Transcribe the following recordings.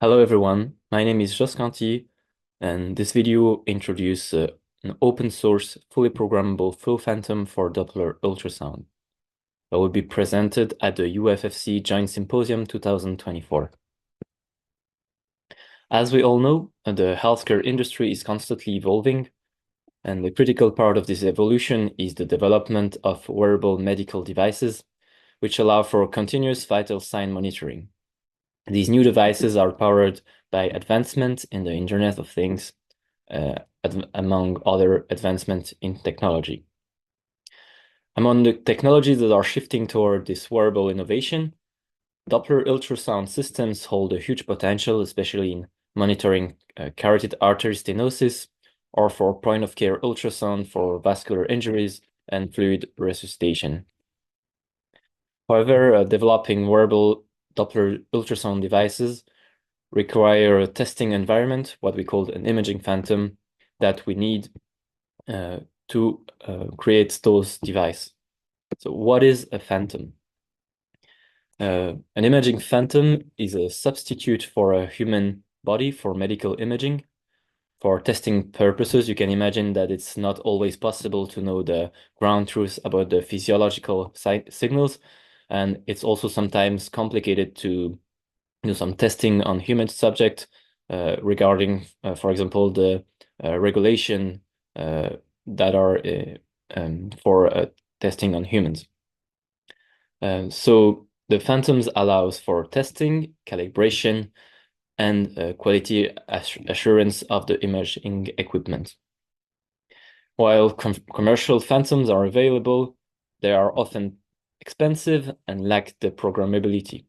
Hello everyone, my name is Jos Canty, and this video introduces an open source, fully programmable flow phantom for Doppler ultrasound that will be presented at the UFFC Joint Symposium 2024. As we all know, the healthcare industry is constantly evolving, and the critical part of this evolution is the development of wearable medical devices, which allow for continuous vital sign monitoring. These new devices are powered by advancements in the Internet of Things, among other advancements in technology. Among the technologies that are shifting toward this wearable innovation, Doppler ultrasound systems hold a huge potential, especially in monitoring carotid artery stenosis or for point-of-care ultrasound for vascular injuries and fluid resuscitation. However, developing wearable Doppler ultrasound devices require a testing environment, what we call an imaging phantom, that we need to create those devices. So what is a phantom? An imaging phantom is a substitute for a human body for medical imaging. For testing purposes, you can imagine that it's not always possible to know the ground truth about the physiological signals, and it's also sometimes complicated to do some testing on human subject regarding, for example, the regulation that are for testing on humans. So the phantoms allows for testing, calibration, and quality assurance of the imaging equipment. While commercial phantoms are available, they are often expensive and lack the programmability.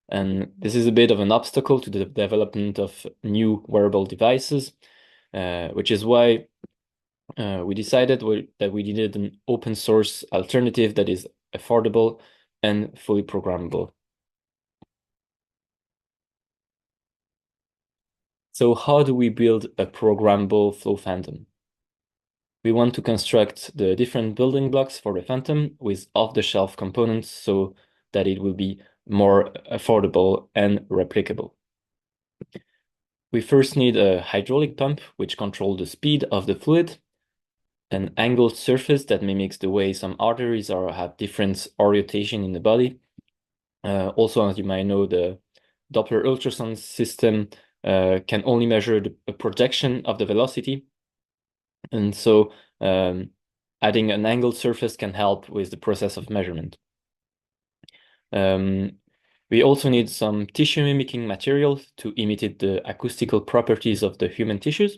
And this is a bit of an obstacle to the development of new wearable devices, which is why we decided that we needed an open source alternative that is affordable and fully programmable. So how do we build a programmable flow phantom? We want to construct the different building blocks for the phantom with off-the-shelf components so that it will be more affordable and replicable. We first need a hydraulic pump which controls the speed of the fluid, an angled surface that mimics the way some arteries have different orientation in the body. Also, as you might know, the Doppler ultrasound system can only measure the projection of the velocity. And so adding an angled surface can help with the process of measurement. We also need some tissue mimicking material to imitate the acoustical properties of the human tissues.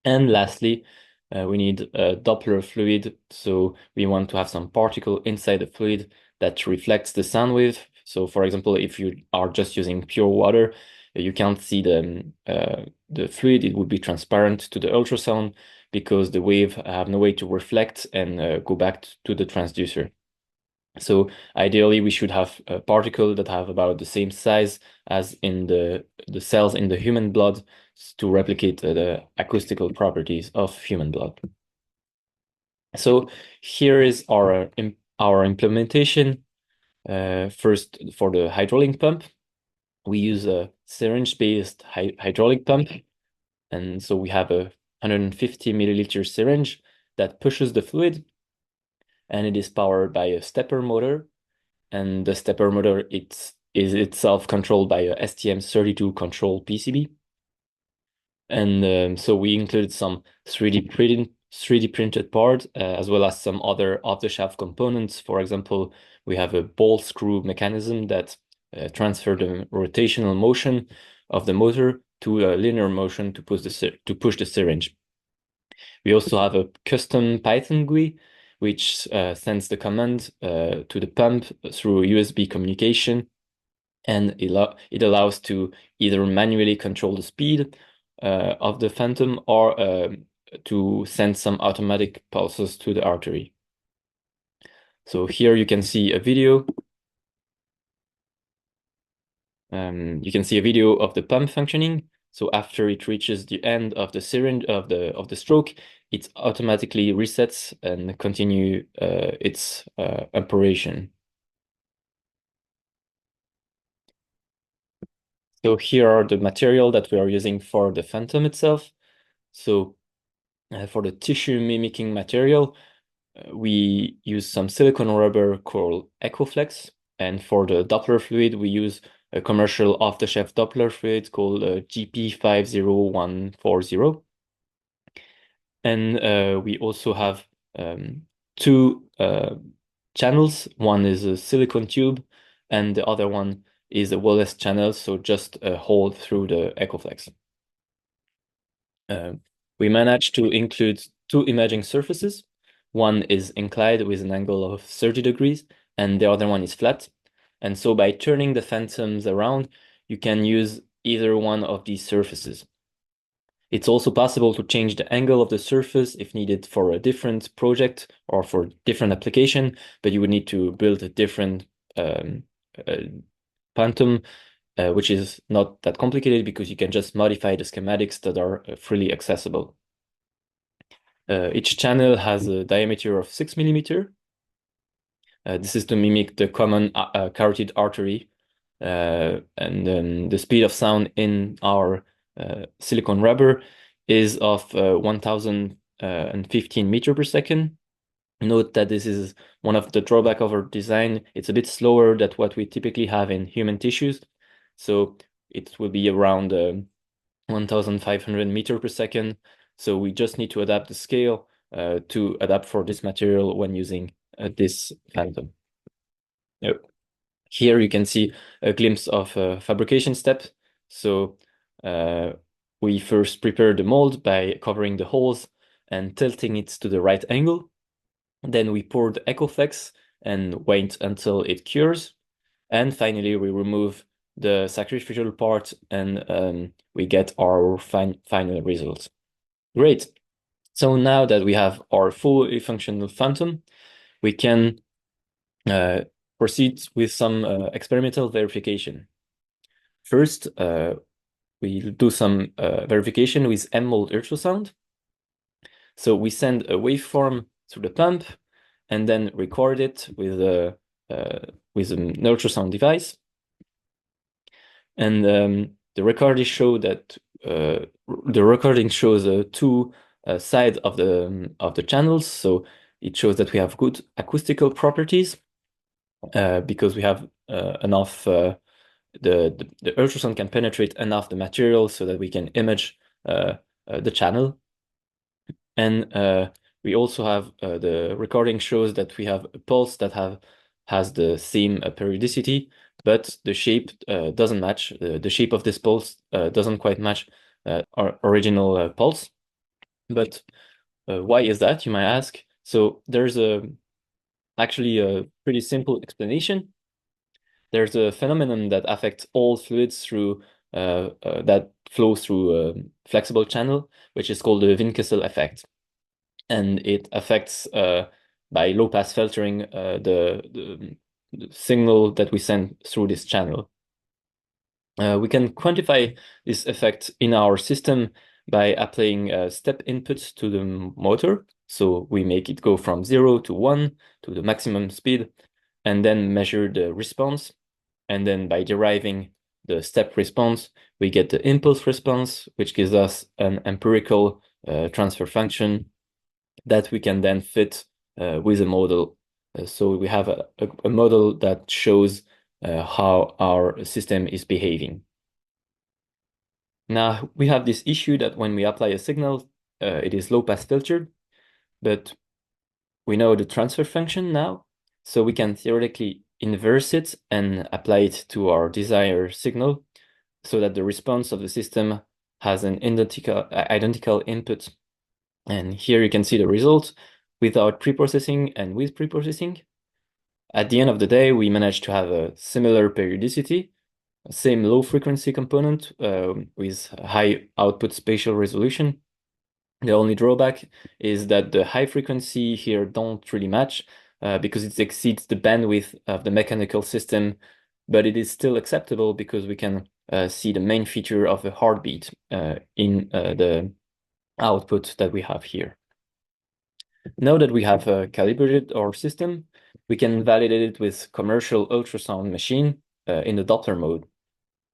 And lastly, we need a Doppler fluid. So we want to have some particle inside the fluid that reflects the sound wave. So for example, if you are just using pure water, you can't see the fluid. It would be transparent to the ultrasound because the wave have no way to reflect and go back to the transducer. So ideally, we should have a particle that have about the same size as in the cells in the human blood to replicate the acoustical properties of human blood. So here is our implementation. First, for the hydraulic pump, we use a syringe-based hydraulic pump. And so we have a 150 milliliter syringe that pushes the fluid, and it is powered by a stepper motor. And the stepper motor is itself controlled by a STM32 control PCB. And so we included some 3D printed part as well as some other off-the-shelf components. For example, we have a ball screw mechanism that transfer the rotational motion of the motor to a linear motion to push the syringe. We also have a custom Python GUI which sends the command to the pump through USB communication, and it allows to either manually control the speed of the phantom or to send some automatic pulses to the artery. So here you can see a video. You can see a video of the pump functioning. So after it reaches the end of the syringe of the stroke, it automatically resets and continue its operation. So here are the material that we are using for the phantom itself. So for the tissue mimicking material, we use some silicone rubber called EcoFlex. And for the Doppler fluid, we use a commercial off-the-shelf Doppler fluid called GP50140. And we also have two channels. One is a silicone tube, and the other one is a wall-less channel, so just a hole through the EcoFlex. We managed to include two imaging surfaces. One is inclined with an angle of 30 degrees, and the other one is flat. And so by turning the phantoms around, you can use either one of these surfaces. It's also possible to change the angle of the surface if needed for a different project or for different application, but you would need to build a different uh, phantom, which is not that complicated because you can just modify the schematics that are freely accessible. Each channel has a diameter of 6 millimeter. This is to mimic the common carotid artery, and the speed of sound in our silicone rubber is of 1015 meter per second. Note that this is one of the drawbacks of our design. It's a bit slower than what we typically have in human tissues. So it will be around 1500 meter per second. So we just need to adapt the scale to adapt for this material when using this phantom. Here you can see a glimpse of a fabrication step. So we first prepare the mold by covering the holes and tilting it to the right angle. Then we pour the EcoFlex and wait until it cures. And finally, we remove the sacrificial part and we get our final results. Great. So now that we have our fully functional phantom, we can proceed with some experimental verification. First, we'll do some verification with M-mode ultrasound. So we send a waveform through the pump and then record it with an ultrasound device. And the recording shows two sides of the channels. So it shows that we have good acoustical properties because we have enough. The ultrasound can penetrate enough the material so that we can image the channel. And we also have the recording shows that we have a pulse that has the same periodicity, but the shape doesn't match. The shape of this pulse doesn't quite match our original pulse. But why is that, you might ask? So there's actually a pretty simple explanation. There's a phenomenon that affects all fluids through that flow through a flexible channel, which is called the Wien-Kessel effect. And it affects by low pass filtering the signal that we send through this channel. We can quantify this effect in our system by applying step inputs to the motor. So we make it go from 0 to 1 to the maximum speed, and then measure the response. And then by deriving the step response, we get the impulse response, which gives us an empirical transfer function that we can then fit with a model. So we have a model that shows how our system is behaving. Now we have this issue that when we apply a signal, it is low pass filtered, but we know the transfer function now, so we can theoretically inverse it and apply it to our desired signal so that the response of the system has an identical input. And here you can see the results without preprocessing and with preprocessing. At the end of the day, we managed to have a similar periodicity, same low frequency component with high output spatial resolution. The only drawback is that the high frequency here don't really match because it exceeds the bandwidth of the mechanical system, but it is still acceptable because we can see the main feature of a heartbeat in the output that we have here. Now that we have calibrated our system, we can validate it with commercial ultrasound machine in the Doppler mode.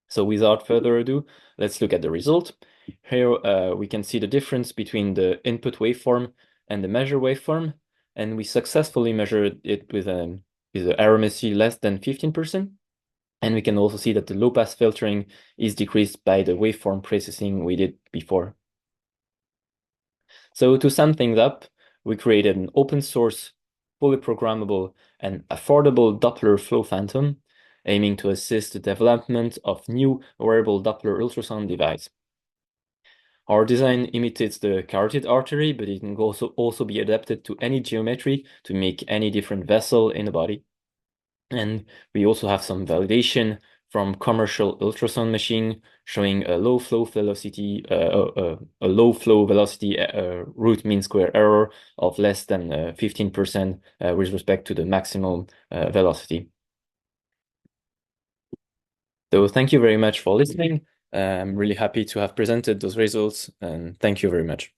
So without further ado, let's look at the result. Here we can see the difference between the input waveform and the measure waveform, and we successfully measured it with an RMSE less than 15%. And we can also see that the low-pass filtering is decreased by the waveform processing we did before. So to sum things up, we created an open source, fully programmable, and affordable Doppler flow phantom, aiming to assist the development of new wearable Doppler ultrasound device. Our design imitates the carotid artery, but it can also be adapted to any geometry to make any different vessel in the body. And we also have some validation from commercial ultrasound machine showing a low flow velocity, root mean square error of less than 15% with respect to the maximum velocity. So thank you very much for listening. I'm really happy to have presented those results, and thank you very much.